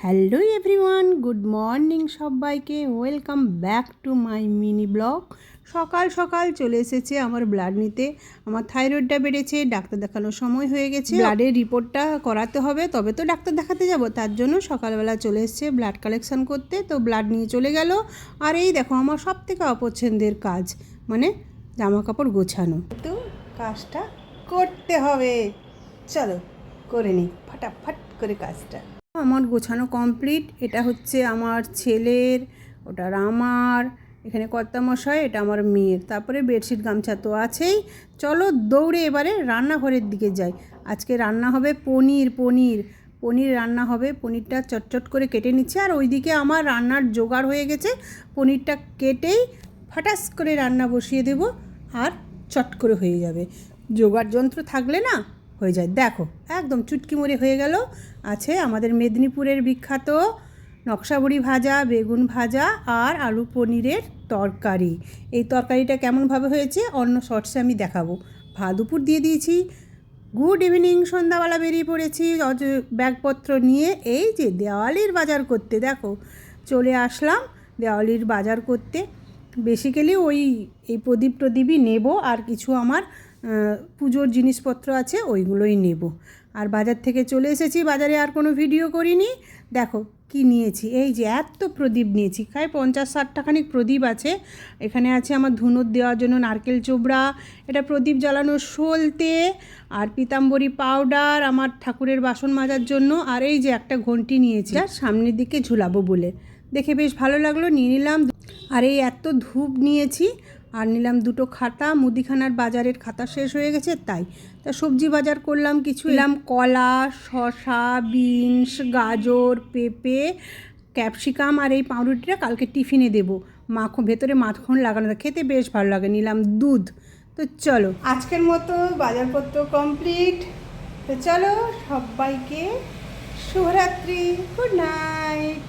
Hello everyone, good morning সবাইকে। Welcome back to my mini blog. সকাল সকাল চলে এসেছে আমার ব্লাড নিতে। আমার থাইরয়েডটা বেড়েছে, ডাক্তার দেখানোর সময় হয়ে গেছে। ব্লাডের রিপোর্টটা করাতে হবে, তবে তো ডাক্তার দেখাতে যাব। তার জন্য সকালবেলা চলে এসেছে ব্লাড কালেকশান করতে। তো ব্লাড নিয়ে চলে গেল। আর এই দেখো আমার সব থেকে অপছন্দের কাজ, মানে জামা কাপড় গোছানো। তো কাজটা করতে হবে, চলো করে নিই ফটাফট করে কাজটা। আমার গোছানো কমপ্লিট। এটা হচ্ছে আমার ছেলের, ওটার আমার, এখানে কর্তামশাই, এটা আমার মেয়ের, তারপরে বেডশিট গামছা তো আছেই। চলো দৌড়ে এবারে রান্নাঘরের দিকে যাই। আজকে রান্না হবে পনির রান্না হবে। পনিরটা চটচট করে কেটে নিচ্ছে, আর ওইদিকে আমার রান্নার জোগাড় হয়ে গেছে। পনিরটা কেটেই ফাটাস করে রান্না বসিয়ে দেব, আর চট করে হয়ে যাবে। জোগাড় যন্ত্র থাকলে না হয়ে যায়। দেখো একদম চুটকি মরে হয়ে গেল। আছে আমাদের মেদিনীপুরের বিখ্যাত নকশাবড়ি ভাজা, বেগুন ভাজা আর আলু পনিরের তরকারি। এই তরকারিটা কেমনভাবে হয়েছে অন্য শর্টসে আমি দেখাবো। ভাত দুপুর দিয়ে দিয়েছি। গুড ইভিনিং, সন্ধ্যাবেলা বেরিয়ে পড়েছি ব্যাগপত্র নিয়ে। এই যে দেওয়ালির বাজার করতে, দেখো চলে আসলাম দেওয়ালির বাজার করতে। বেসিক্যালি এই প্রদীপই নেব, আর কিছু আমার পুজোর জিনিসপত্র আছে ওইগুলোই নেব। আর বাজার থেকে চলে এসেছি, বাজারে আর কোনো ভিডিও করিনি। দেখো কি নিয়েছি, এই যে এত প্রদীপ নিয়েছি, প্রায় 50-60 টাকানিক প্রদীপ আছে। এখানে আছে আমার ধুনোর দেওয়ার জন্য নারকেল চোবড়া, এটা প্রদীপ জ্বালানোর সলতে, আর পিতাম্বরী পাউডার আমার ঠাকুরের বাসন মাজার জন্য। আর এই যে একটা ঘন্টি নিয়েছি, যার সামনের দিকে ঝুলাবো বলে, দেখে বেশ ভালো লাগলো, নিয়ে নিলাম। আর এই এত ধূপ নিয়েছি, আর নিলাম দুটো খাতা। মুদিখানার বাজারের খাতা শেষ হয়ে গেছে, তাই সবজি বাজার করলাম কিছু। নিলাম কলা, শসা, বিনস, গাজর, পেঁপে, ক্যাপসিকাম। আর এই পাউরুটিটা কালকে টিফিনে দেবো। ভেতরে মাখন লাগানো, খেতে বেশ ভালো লাগে। নিলাম দুধ। তো চলো আজকের মতো বাজারপত্র কমপ্লিট। তো চলো সবাইকে শুভরাত্রি, গুড নাইট।